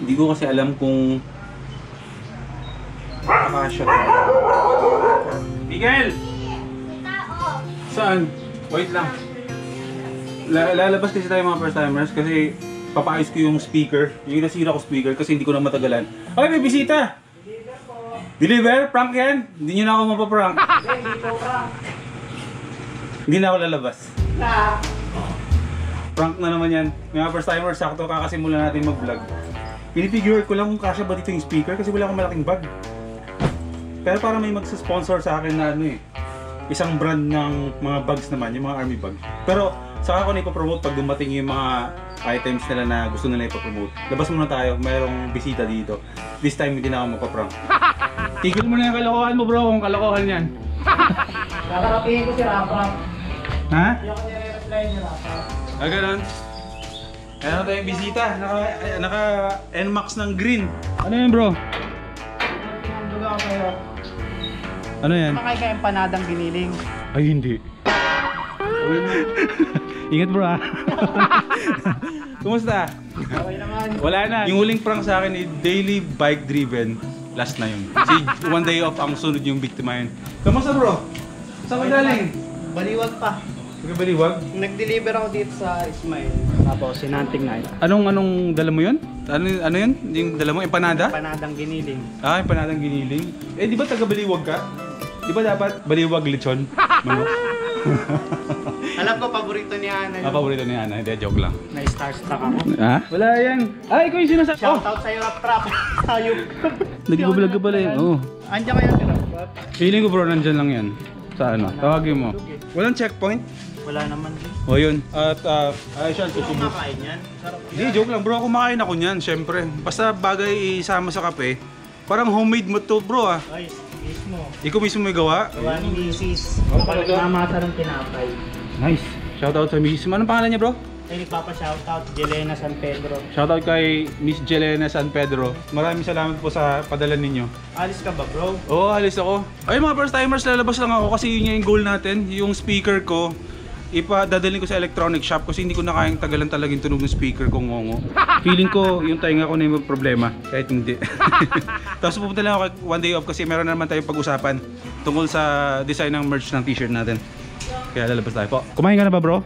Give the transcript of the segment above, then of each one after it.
Hindi ko kasi alam kung makakasya to. Miguel! Saan? Wait lang. Lalabas kasi tayo mga first timers kasi papaayos ko yung speaker. Yung nasira ko speaker kasi hindi ko na matagalan. Ay, may bisita! Deliver? Prank yan? Hindi nyo na ako mapaprank. Hindi na ako lalabas. Prank na naman yan. Mga first timers, sakto kakasimula natin mag-vlog. Pinifigure ko lang kung kasya ba dito yung speaker kasi wala akong malaking bag. Pero para may magsa-sponsor sa akin na ano eh, isang brand ng mga bags naman, yung mga army bag. Pero saka ko na ipapromote pag dumating yung mga items nila na gusto nila ipapromote. Labas muna tayo, mayroong bisita dito. This time hindi na ako mapaprank. Tigil mo na yung kalokohan mo bro, kung kalokohan yan. Kakarapihin ko si Rafa. Ha? Hindi ako nire-reply ni Rafa. Ah, ganun. Ayan na tayong bisita, naka NMAX ng green. Ano yan bro? Pinandog ako sa'yo. Ano yan? Makain ka empanadang giniling. Ay hindi. Ingat bro ha. Kumusta? Okay naman. Wala na. Yung huling prank sa akin is daily bike driven. Last na yun. Kasi one day off ang sunod yung biktima yun. Kamusta bro? Saan ka galing? Baliwag pa. Baliwag? Nag-deliver ako dito sa Ismail. Tapos sinanting na ito. Anong dala mo yun? Ano yun? Yung dala mo? Empanada? Empanadang giniling. Ah, empanadang giniling. Eh di ba taga Baliwag ka? Di ba dapat Baliwag lechon? Manok? Alam ko paborito ni Ana Ah, paborito ni Ana. Hindi, joke lang. Na-starstruck ako. Ha? Wala yan. Ay, ikaw yung sinasabi. Shoutout sa'yo, Rap Trap. Ayun. Nag-vlog ka pala yun. Oo. Andiyan kayo si Rap Trap? Feeling ko bro, nandyan lang yan. Sa ano? Tawagin mo. Walang checkpoint? Wala naman din. O yun. At, ay siya, Kung susubo. kumakain yan, sarap yan. Hindi, joke lang bro. Kumakain ako niyan, syempre. Basta bagay isama sa kape. Parang homemade mo to bro ah. Ay, mismo. Ikaw mismo may gawa? Gawa ni Mrs. Oh, Kapag talaga? namasa ng tinapay. Nice. Shoutout sa Mrs. Anong pangalan niya bro? Ay, nagpapa-shoutout, Jelena San Pedro. Shoutout kay Miss Jelena San Pedro. Maraming salamat po sa padala ninyo. Alis ka ba, bro? Oo, alis ako. Ay mga first timers, lalabas lang ako kasi yun yung goal natin. Yung speaker ko, ipadadalhin ko sa electronic shop kasi hindi ko na kayang tagalan talaga yung tunog ng speaker ko ngongo. Feeling ko yung tainga ko na yung problema, kahit hindi. Tapos pupunta lang ako one day off kasi meron na naman tayong pag-usapan tungkol sa design ng merch ng t-shirt natin. Kaya lalabas tayo po. Kumain ka na ba bro?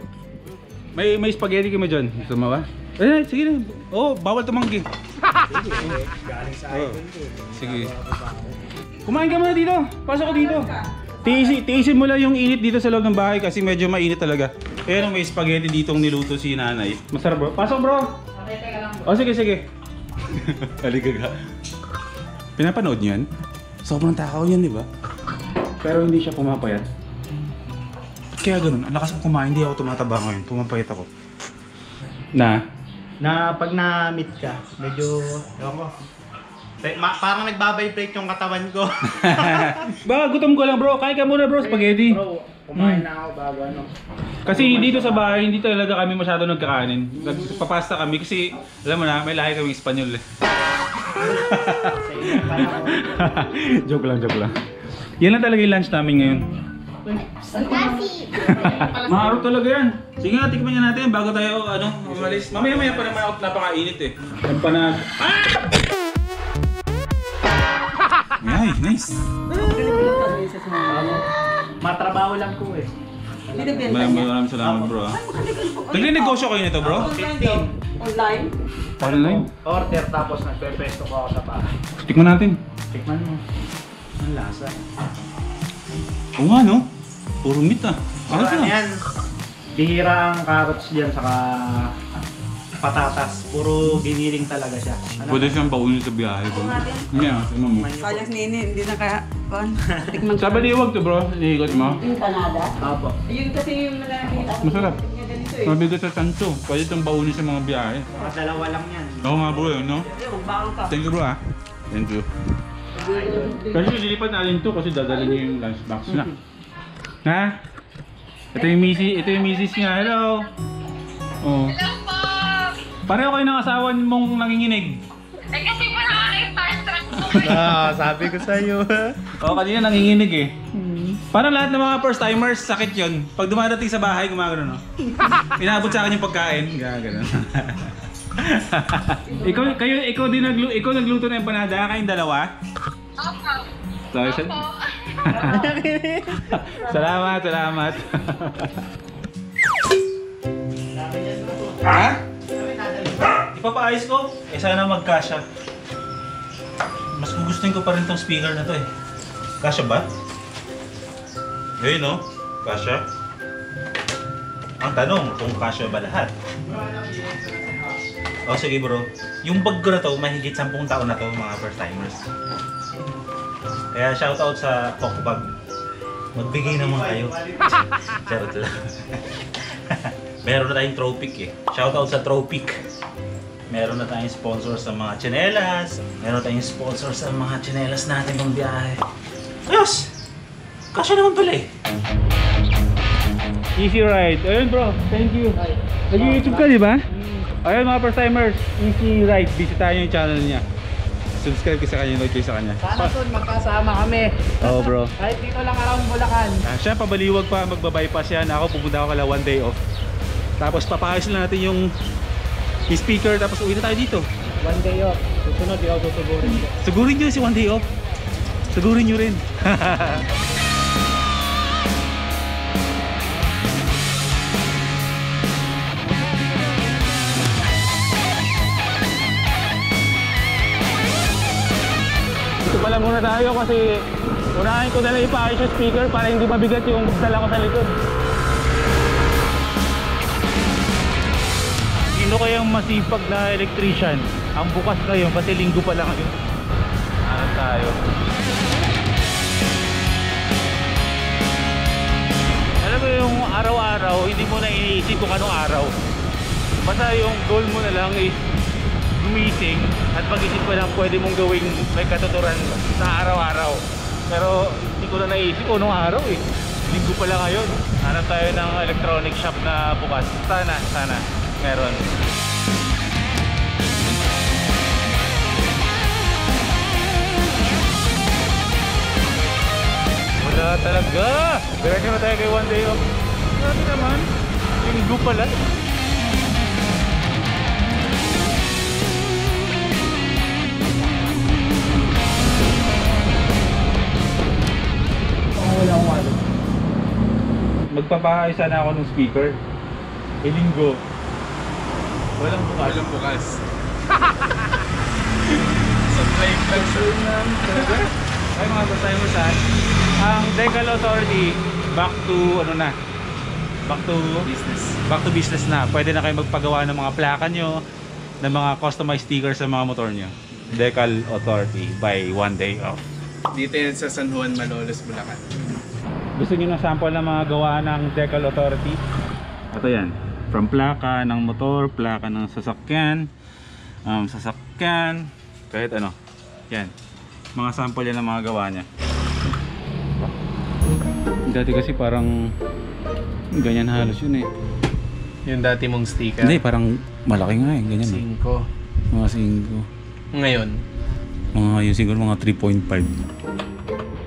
May spaghetti kami dyan. Gusto mo ba? Eh, sige na. Oo, bawal tumanggi. Galing sa Oo. idol ko. Sige. Kumain ka muna dito. Pasok ka dito. Tiisin mo lang yung init dito sa loob ng bahay kasi medyo mainit talaga. Kaya may spaghetti ditong niluto si nanay. Masarap bro. Pasok bro. Okay, teka lang. O sige, sige. Halika ka. Pinapanood niyo yan? Sobrang takaw yan, di ba? Pero hindi siya pumapayat. Kaya ganun, ang lakas ko kumain, hindi ako tumataba ngayon. Pumapayat ako. Na? Na pag na-meet ka, medyo, ewan ko. Parang nagbabibrate yung katawan ko. Baka gutom ko lang bro, kain ka muna bro, spaghetti. Bro, kumain na ako bago ano. Kasi dito sa bahay, hindi talaga kami masyado nagkakanin. Nagpapasta kami kasi, alam mo na, may lahi kaming Espanyol eh. Sa ilang panahon. Joke lang, joke lang. Yan lang talaga yung lunch namin ngayon. Maharap talaga yan. Sige nga, tikman niya natin bago tayo umalis. Mamaya-maya pa naman ako napakainit eh. Empanada. Ay, nice. Matrabaho lang ko eh. Maraming salamat bro. Nagre-negosyo kayo nito bro? 15. Online? Online? Order tapos nagpe-pesto ko ako sa bahay. Tikman natin. Tikman mo. Ang lasa. Oo nga no? Puro meat ah. Ano Ano to? yan? Bihira ang carrots dyan saka patatas. Puro giniling talaga siya. Ano? Pwede siyang paunin sa biyahe bro. Yeah, tingnan mo. Sayang si Nini, hindi na kaya. Tikman Sa Baliwag to bro, iniikot mo. Yung Canada? Apo. Ayun kasi yung nakikita. Masarap. Ganito eh. Mabigat sa tanso. Pwede itong baunin sa mga biyahe. Mga dalawa lang yan. Oo nga bro, no? Yung bakang ka. Thank you bro ah. Thank you. Kasi lilipat natin to kasi dadalhin niyo yung lunchbox na. Ha? Ito yung misis niya. Hello. Oh. Hello po! Pareho kayo ng asawa mong nanginginig. Eh kasi po nakaka-starstruck po. Sabi ko sa'yo. Oo, kanina nanginginig eh. Parang lahat ng mga first timers, sakit yun. Pag dumadating sa bahay, gumagano no? Inaabot sa akin yung pagkain. Gano'n. ikaw nagluto ng empanada, kayong dalawa? Opo. Sorry, Opo. salamat. Ha? Ipapaayos ko? Sana magkasya. Mas gugustuhin ko pa rin tong speaker na to eh. Kasya ba? Ayun no? Kasya? Ang tanong kung kasya ba lahat? O sige bro, yung bag ko na to, mahigit 10 taon na to mga first timers. Kaya shoutout sa Pokbag. Magbigay naman kayo. Charot lang. Meron na tayong Tropic eh. Shoutout sa Tropic. Meron na tayong sponsor sa mga tsinelas. Meron tayong sponsor sa mga tsinelas natin pang biyahe. Ayos! Kasya naman pala eh. Easy Ride. Ayun bro, thank you. Nag-YouTube ka di ba? Ayun mga first timers, Easy Ride. Bisitahin yung channel niya. Subscribe ka sa kanya, like kayo sa kanya. Sana soon magkasama kami. Oo bro. Kahit dito lang around Bulacan. Siya pabaliwag pa, magbabypass yan. Ako pupunta ako kala one day off. Tapos papaayos lang natin yung speaker, tapos uwi na tayo dito. One day off. Susunod, di ako susugurin ko. Sugurin nyo si one day off. Sugurin nyo rin. Ito pala muna tayo kasi unahin ko na lang ipaayos yung speaker para hindi mabigat yung dala ko sa likod. Sino kayang masipag na electrician? Ang bukas kayo kasi linggo pa lang ngayon. Hanap tayo. Alam mo yung araw-araw, hindi mo na iniisip kung anong araw. Basta yung goal mo na lang is gumising at pag-isip pa lang pwede mong gawing may katuturan sa araw-araw. Pero hindi ko na naisip kung anong araw eh. Linggo pa lang ngayon. Hanap tayo ng electronic shop na bukas. Sana meron. Wala talaga. Diretso na tayo kay one day off. Grabe naman. Linggo pala. Wala akong wallet. Magpapahay sana ako ng speaker. Linggo. Walang bukas. Walang bukas. Supply pressure lang talaga. Ay mga basta-timers ha. Ang Decal Authority back to ano na? Back to business na. Pwede na kayo magpagawa ng mga plaka nyo, ng mga customized stickers sa mga motor nyo. Decal Authority by one day off. Dito yan sa San Juan, Malolos, Bulacan. Gusto niyo ng sample ng mga gawa ng Decal Authority? Ito yan. From plaka ng motor, plaka ng sasakyan, kahit ano. Yan. Mga sample yan ng mga gawa niya. Dati kasi parang ganyan halos yun eh. Yung dati mong sticker. Hindi, parang malaki nga eh. Ganyan eh. 5. Mga 5. Ngayon. Mga yun siguro mga 3.5.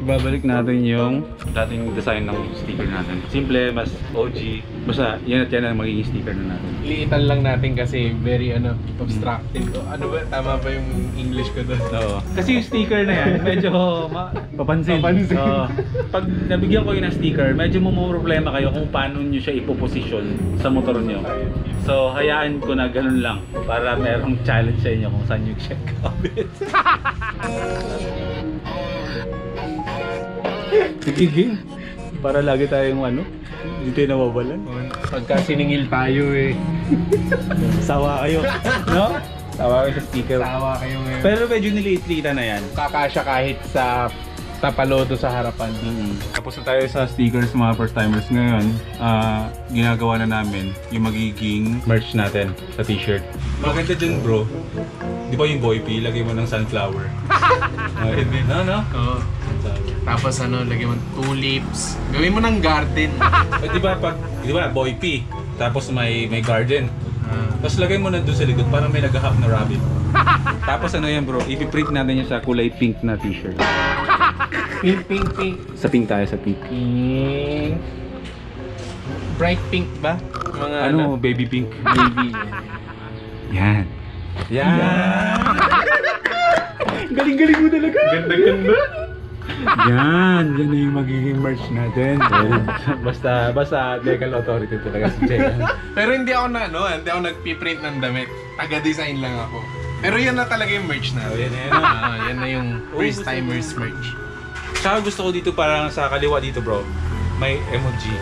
Babalik natin yung dating design ng sticker natin. Simple, mas OG. Basta yan at yan ang magiging sticker na natin. Liitan lang natin kasi very obstructive. Ano ba? Tama ba yung English ko doon? Oo. Kasi yung sticker na yan, medyo papansin. Oo. Pag nabigyan ko yun ng sticker, medyo problema kayo kung paano nyo siya ipoposisyon sa motor nyo. So, hayaan ko na ganun lang para merong challenge sa inyo kung saan nyo siya kabit. Sige. Para lagi tayong hindi tayo nawawalan. Pagka siningil tayo eh. Sawa kayo, no? Sawa kayo sa sticker. Tawa kayo ngayon. Pero medyo niliit-liitan na yan. Kakasya kahit sa tapalodo sa harapan. Tapos na tayo sa stickers mga first timers ngayon. Ginagawa na namin yung magiging merch natin sa t-shirt. Maganda dyan bro. Di ba yung Boy P, lagay mo ng sunflower. No? Oo. Tapos lagyan mo tulips. Gawin mo ng garden. Di ba Boy P, tapos may garden. Tapos lagay mo na doon sa likod para may nag-hap na rabbit. Tapos yan bro, ipiprint natin yan sa kulay pink na t-shirt. Pink. Sa pink tayo, sa pink. Pink. Bright pink ba? Mga Baby pink. baby. Yan. Yan! Galing-galing mo talaga! Ganda-ganda. Yan na yung magiging merch natin. basta legal authority talaga si Jay. Pero hindi ako hindi ako nagpiprint ng damit. Taga-design lang ako. Pero yan na talaga yung merch na. Yan na yung first timers merch. Tsaka gusto ko dito parang sa kaliwa dito bro, may emoji.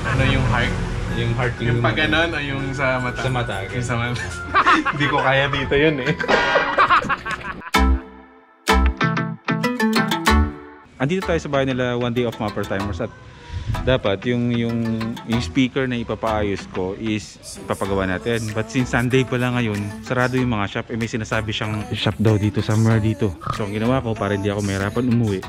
Ano yung heart? Yung heart Yung pag ganon o yung sa mata? Sa mata. Yung sa mata. Hindi ko kaya dito yun eh. Andito tayo sa bahay nila one day of mga first timers at dapat yung speaker na ipapaayos ko is papagawa natin. But since Sunday pa lang ngayon, sarado yung mga shop. May sinasabi siyang shop daw dito, somewhere dito. So ang ginawa ko para hindi ako mahirapan umuwi,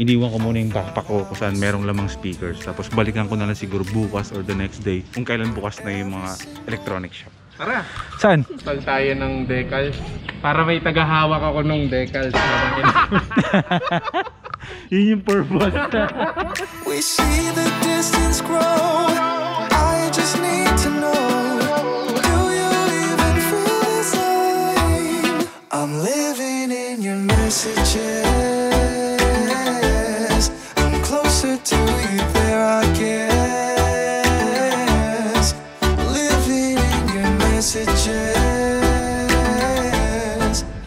iniwan ko muna yung backpack ko kung saan merong lamang speakers. Tapos balikan ko na lang siguro bukas or the next day kung kailan bukas na yung mga electronic shop. Tara! Saan? Install tayo ng decals. Para may tagahawak ako nung decals. Yun yung purpose. We see the distance grow. I just need to know. Do you even feel the same? I'm living in your messages. I'm closer to you there, I guess. Living in your messages.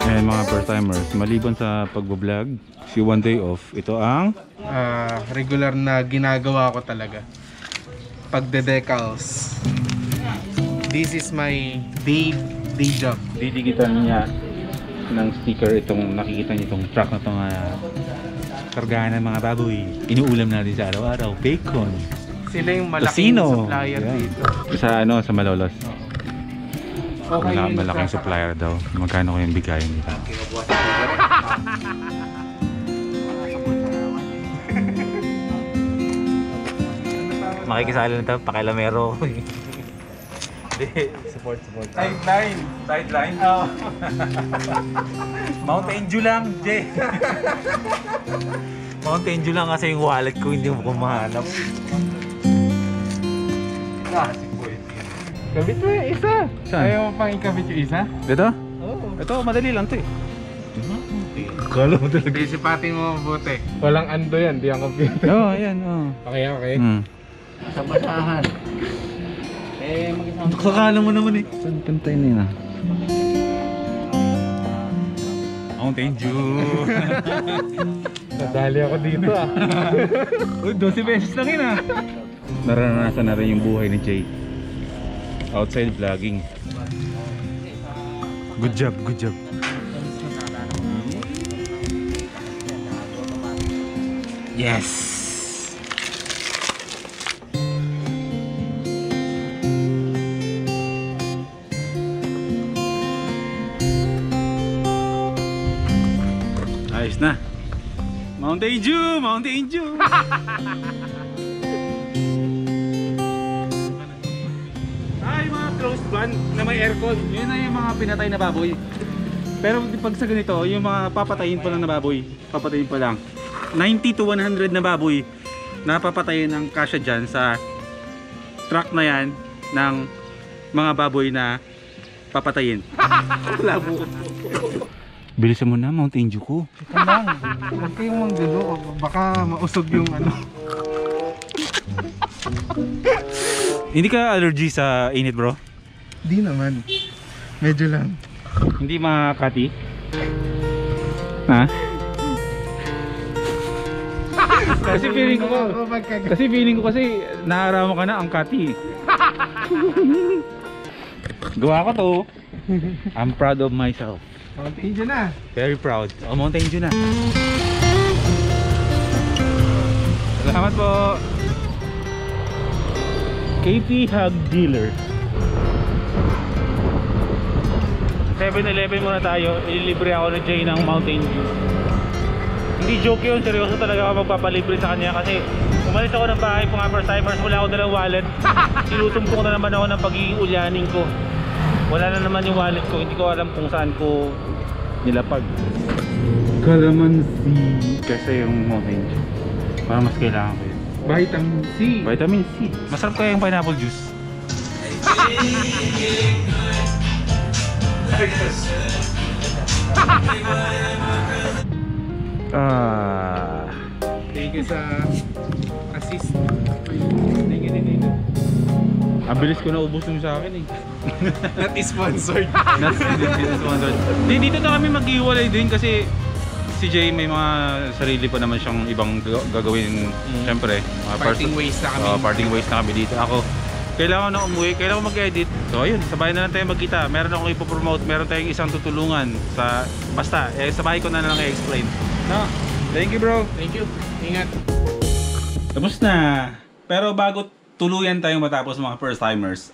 Ayan mga first timers, maliban sa pagbablog, si one day off, ito ang Regular na ginagawa ko talaga. Pagde-decals. This is my day job. didigitan niya ng sticker itong nakikita niyo itong truck na itong kargahan ng mga baboy. Inuulam natin sa araw-araw, bacon, Sila yung malaking tocino. supplier Yan. dito. Sa Malolos. Okay, yun, Malaking supplier daw. Magkano kayong bigayan nila? Makikisali na tayo, pakilamero. Support. Sideline? Oo. Mountain Dew lang, Jay. Mountain Dew lang kasi yung wallet ko hindi mo kumahanap. Kabit mo yung isa. Saan? Ayaw mo pang ikabit yung isa? Ito? Ito, madali lang ito eh. Kala mo talaga. Isipatin mo mabuti. Walang ando yan, di ang computer. Oo, ayan. Okay. Sa basahan. Kakala mo naman eh. Pantay na yun ah. Mountain Dew. Nadali ako dito ah. Uy, 12 beses lang yun ah. Naranasan na rin yung buhay ni Jay. Outside vlogging. Good job. Yes! Ayos na. Mountain Dew! Ay, mga closed van na may aircon. Yun na yung mga pinatay na baboy. Pero pag sa ganito, yung mga papatayin pa lang na baboy, papatayin pa lang. 90 to 100 na baboy na papatayin ang kasya dyan sa truck na yan ng mga baboy na papatayin. Labo. Bilisan mo na, Mountain Dew ko. Ito lang. Huwag kayong manggulo. Baka mausog yung ano. Hindi ka allergy sa init, bro? Di naman. Medyo lang. Hindi makati? Ha? Kasi feeling ko kasi naarawan ka na ang kati. Gawa ko to. I'm proud of myself. Mountain Dew na. Very proud. Oh, Mountain Dew na. Salamat po. KP Hug Dealer. 7-Eleven muna tayo. Ililibre ako ni Jay ng Mountain Dew. Hindi joke yun. Seryoso talaga ako magpapalibre sa kanya kasi umalis ako ng bahay po nga first timers. Wala ako dalang wallet. Sinutumpong na naman ako ng pagiging ulyanin ko. Wala na naman yung wallet ko. Hindi ko alam kung saan ko nilapag. Calamansi kasi yung Mountain Dew. Parang mas kailangan ko yun. Vitamin C. Vitamin C. Masarap kaya yung pineapple juice. Thank you sa assist. Thank you. Ang bilis ko na ubos yung sa akin eh. Not sponsored. Dito na kami maghiwalay din kasi si Jay may mga sarili pa naman siyang ibang gagawin. Siyempre, Parting ways na kami. Parting ways na kami dito. Ako, kailangan na umuwi, kailangan mag-edit. So ayun, sabay na lang tayo magkita. Meron akong ipopromote, meron tayong isang tutulungan sa basta, sabay ko na lang i-explain. No? Thank you bro. Thank you. Ingat. Tapos na. Pero bago tuluyan tayong matapos mga first timers,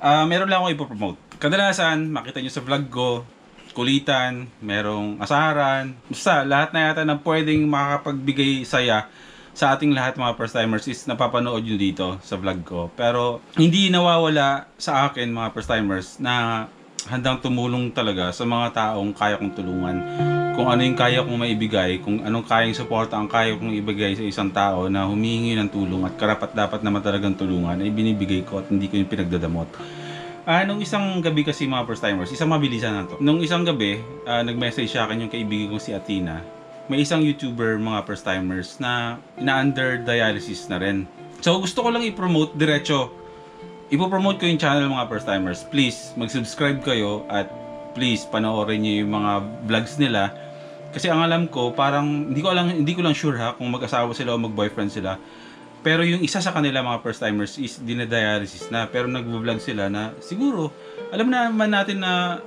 meron lang akong ipopromote. Kadalasan, makita nyo sa vlog ko, kulitan, merong asaran, basta lahat na yata na pwedeng makapagbigay saya sa ating lahat mga first timers is napapanood nyo dito sa vlog ko. Pero hindi nawawala sa akin mga first timers na handang tumulong talaga sa mga taong kaya kong tulungan. Kung ano yung kaya kong maibigay, kung anong kayang suporta ang kaya kong ibigay sa isang tao na humihingi ng tulong at karapat dapat naman talagang tulungan ay binibigay ko at hindi ko yung pinagdadamot. Nung isang gabi kasi mga first timers, isang mabilisan na to. Nung isang gabi, nag-message sa akin yung kaibigan kong si Athena. May isang YouTuber mga first timers na ina-under dialysis na rin. So gusto ko lang i-promote diretso. Ipo-promote ko yung channel mga first timers. Please, mag-subscribe kayo at please panoorin niyo yung mga vlogs nila. Kasi ang alam ko, parang hindi ko lang sure ha kung mag-asawa sila o mag-boyfriend sila. Pero yung isa sa kanila mga first timers is dinadialysis na, pero nagvo-vlog sila na siguro alam naman natin na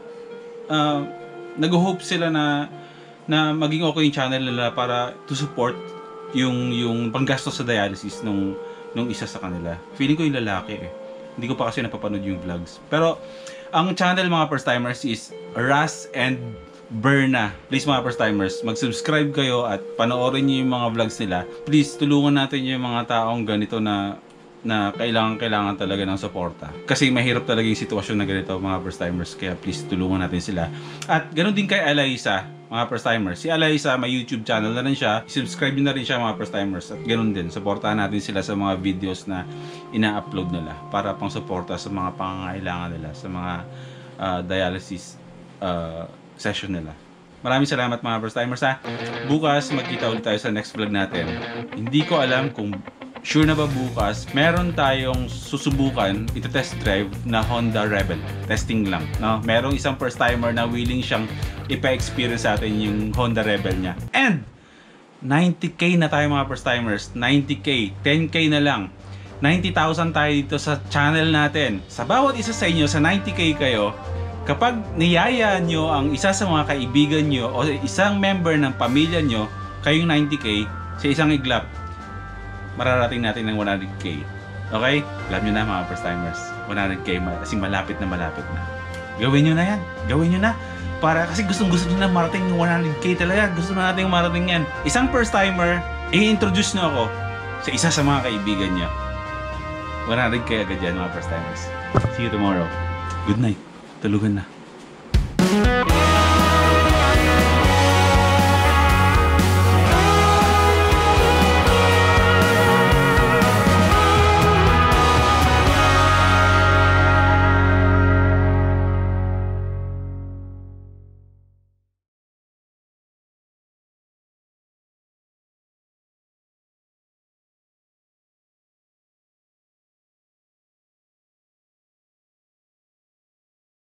nag-hope sila na maging okay yung channel nila para to support yung panggastos sa dialysis nung isa sa kanila. Feeling ko yung lalaki eh. Hindi ko pa kasi napapanood yung vlogs. Pero ang channel mga first timers is Ras and Berna. Please mga first timers, mag-subscribe kayo at panoorin niyo yung mga vlogs nila. Please tulungan natin yung mga taong ganito na kailangan talaga ng suporta. Kasi mahirap talaga yung sitwasyon na ganito mga first timers. Kaya please tulungan natin sila. At ganoon din kay Alaysa, mga first timers. Si Alaysa may YouTube channel na rin siya. Subscribe na rin siya mga first timers. At ganoon din, suportahan natin sila sa mga videos na ina-upload nila para pang suporta sa mga pangangailangan nila sa mga dialysis session nila. Maraming salamat mga first timers ha. Bukas magkita ulit tayo sa next vlog natin. Hindi ko alam kung sure na ba bukas meron tayong susubukan ito-test drive na Honda Rebel. Testing lang, no? Merong isang first timer na willing siyang ipa-experience sa atin yung Honda Rebel niya. And 90k na tayo mga first timers. 90k, 10k na lang. 90,000 tayo dito sa channel natin. Sa bawat isa sa inyo, sa 90k kayo, kapag niyaya nyo ang isa sa mga kaibigan nyo o isang member ng pamilya nyo, kayong 90k, sa isang iglap, mararating natin ng 100k. Okay? Alam nyo na mga first timers, 100k, kasi malapit na. Gawin nyo na yan. Gawin nyo na. Para kasi gusto nyo na marating ng 100k talaga. Gusto na natin marating yan. Isang first timer, i-introduce nyo ako sa isa sa mga kaibigan nyo. 100k agad yan mga first timers. See you tomorrow. Good night. Tulugan na.